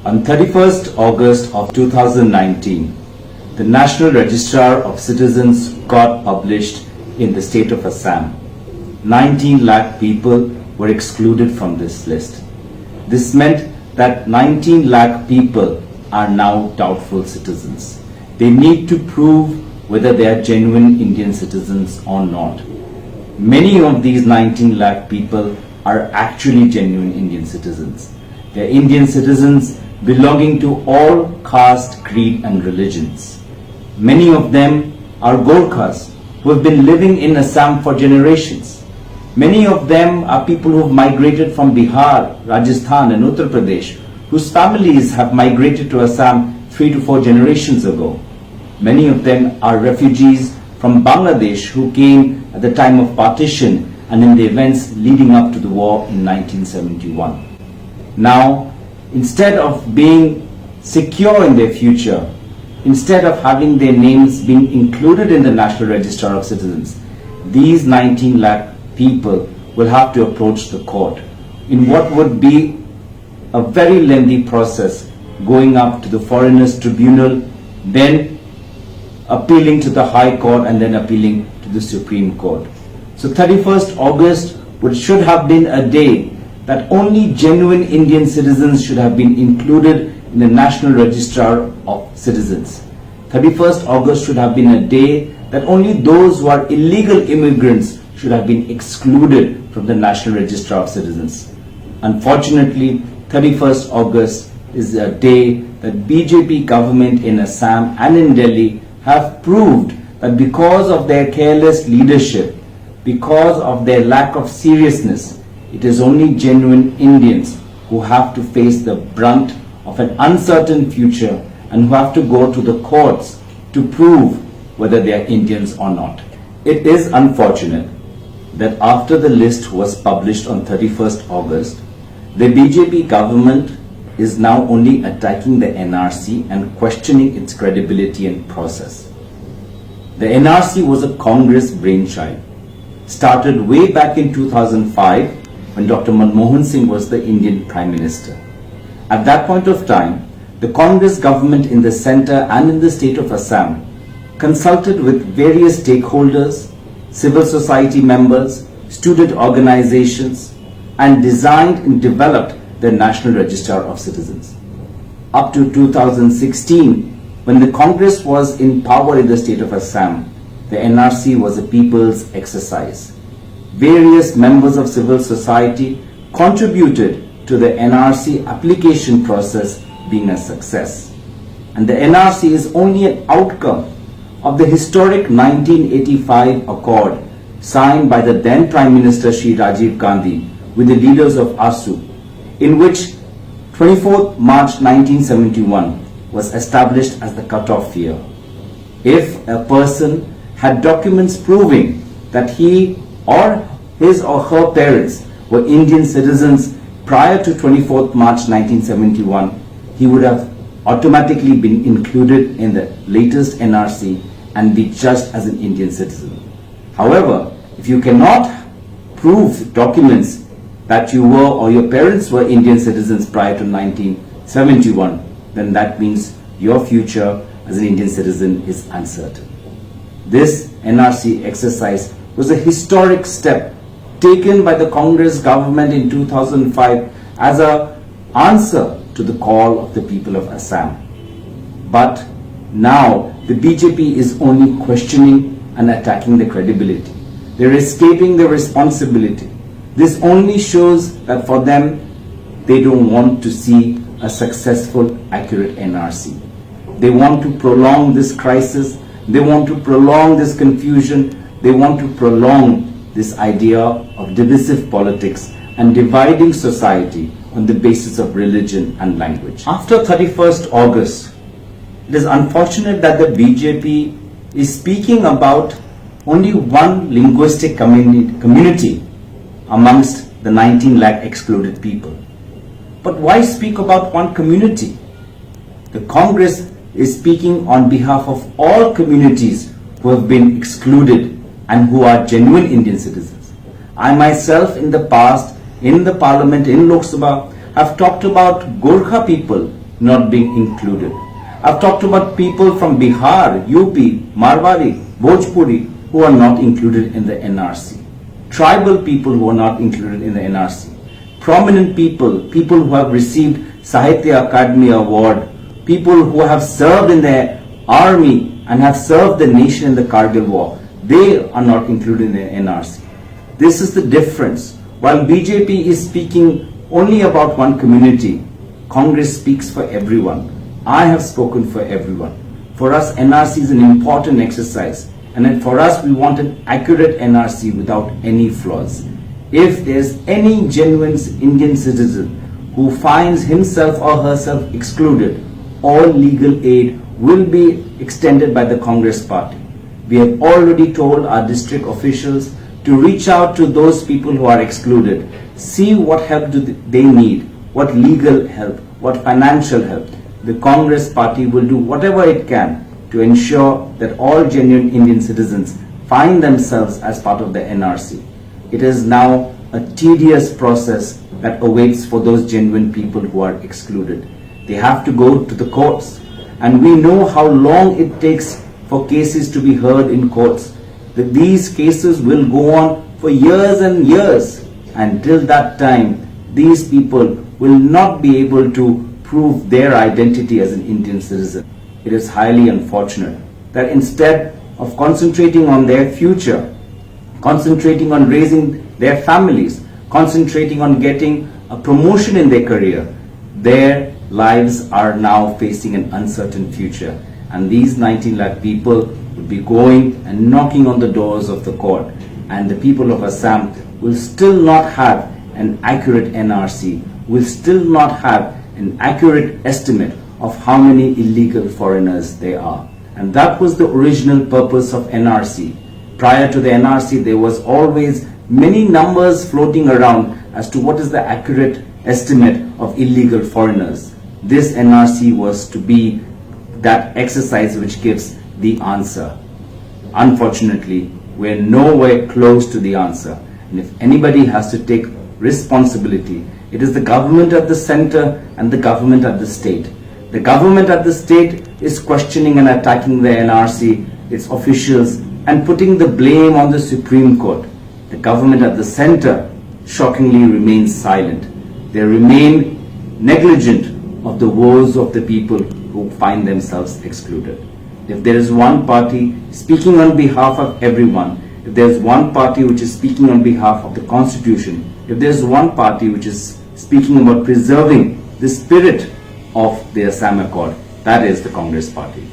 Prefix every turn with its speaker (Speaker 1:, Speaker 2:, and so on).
Speaker 1: On 31st August of 2019, the National Registrar of Citizens got published in the state of Assam. 19 lakh people were excluded from this list. This meant that 19 lakh people are now doubtful citizens. They need to prove whether they are genuine Indian citizens or not. Many of these 19 lakh people are actually genuine Indian citizens. They are Indian citizens belonging to all caste, creed and religions. Many of them are Gorkhas who have been living in Assam for generations. Many of them are people who have migrated from Bihar, Rajasthan and Uttar Pradesh, whose families have migrated to Assam 3 to 4 generations ago. Many of them are refugees from Bangladesh who came at the time of partition and in the events leading up to the war in 1971. Now, instead of being secure in their future, instead of having their names being included in the National Register of Citizens, these 19 lakh people will have to approach the court in what would be a very lengthy process, going up to the Foreigners Tribunal, then appealing to the High Court and then appealing to the Supreme Court. So 31st August should have been a day that only genuine Indian citizens should have been included in the National Register of Citizens. 31st August should have been a day that only those who are illegal immigrants should have been excluded from the National Register of Citizens. Unfortunately, 31st August is a day that BJP government in Assam and in Delhi have proved that because of their careless leadership, because of their lack of seriousness, it is only genuine Indians who have to face the brunt of an uncertain future and who have to go to the courts to prove whether they are Indians or not. It is unfortunate that after the list was published on 31st August, the BJP government is now only attacking the NRC and questioning its credibility and process. The NRC was a Congress brainchild, started way back in 2005 when Dr. Manmohan Singh was the Indian Prime Minister. At that point of time, the Congress government in the centre and in the state of Assam consulted with various stakeholders, civil society members, student organizations, and designed and developed the National Register of Citizens. Up to 2016, when the Congress was in power in the state of Assam, the NRC was a people's exercise. Various members of civil society contributed to the NRC application process being a success. And the NRC is only an outcome of the historic 1985 accord signed by the then Prime Minister Shri Rajiv Gandhi with the leaders of ASU, in which 24th March 1971 was established as the cutoff year. If a person had documents proving that he or his or her parents were Indian citizens prior to 24th March 1971, he would have automatically been included in the latest NRC and be judged as an Indian citizen. However, if you cannot prove documents that you were or your parents were Indian citizens prior to 1971, then that means your future as an Indian citizen is uncertain. This NRC exercise was a historic step taken by the Congress government in 2005 as an answer to the call of the people of Assam. But now the BJP is only questioning and attacking the credibility. They're escaping the responsibility. This only shows that for them, they don't want to see a successful, accurate NRC. They want to prolong this crisis. They want to prolong this confusion. They want to prolong this idea of divisive politics and dividing society on the basis of religion and language. After 31st August, it is unfortunate that the BJP is speaking about only one linguistic community amongst the 19 lakh excluded people. But why speak about one community? The Congress is speaking on behalf of all communities who have been excluded and who are genuine Indian citizens. I myself in the past, in the parliament, in Lok Sabha, have talked about Gorkha people not being included. I've talked about people from Bihar, UP, Marwari, Bhojpuri who are not included in the NRC. Tribal people who are not included in the NRC. Prominent people, people who have received Sahitya Akademi Award, people who have served in the army and have served the nation in the Kargil war, they are not included in the NRC. This is the difference. While BJP is speaking only about one community, Congress speaks for everyone. I have spoken for everyone. For us, NRC is an important exercise, and then for us, we want an accurate NRC without any flaws. If there's any genuine Indian citizen who finds himself or herself excluded, all legal aid will be extended by the Congress party. We have already told our district officials to reach out to those people who are excluded, see what help do they need, what legal help, what financial help. The Congress party will do whatever it can to ensure that all genuine Indian citizens find themselves as part of the NRC. It is now a tedious process that awaits for those genuine people who are excluded. They have to go to the courts, and we know how long it takes for cases to be heard in courts. That these cases will go on for years and years. Until that time, these people will not be able to prove their identity as an Indian citizen. It is highly unfortunate that instead of concentrating on their future, concentrating on raising their families, concentrating on getting a promotion in their career, their lives are now facing an uncertain future. And these 19 lakh people will be going and knocking on the doors of the court, and the people of Assam will still not have an accurate NRC, will still not have an accurate estimate of how many illegal foreigners there are. And that was the original purpose of NRC. Prior to the NRC, there was always many numbers floating around as to what is the accurate estimate of illegal foreigners. This NRC was to be that exercise which gives the answer. Unfortunately, we're nowhere close to the answer. And if anybody has to take responsibility, it is the government at the center and the government at the state. The government at the state is questioning and attacking the NRC, its officials, and putting the blame on the Supreme Court. The government at the center shockingly remains silent. They remain negligent of the woes of the people who find themselves excluded. If there is one party speaking on behalf of everyone, if there is one party which is speaking on behalf of the Constitution, if there is one party which is speaking about preserving the spirit of the Assam Accord, that is the Congress Party.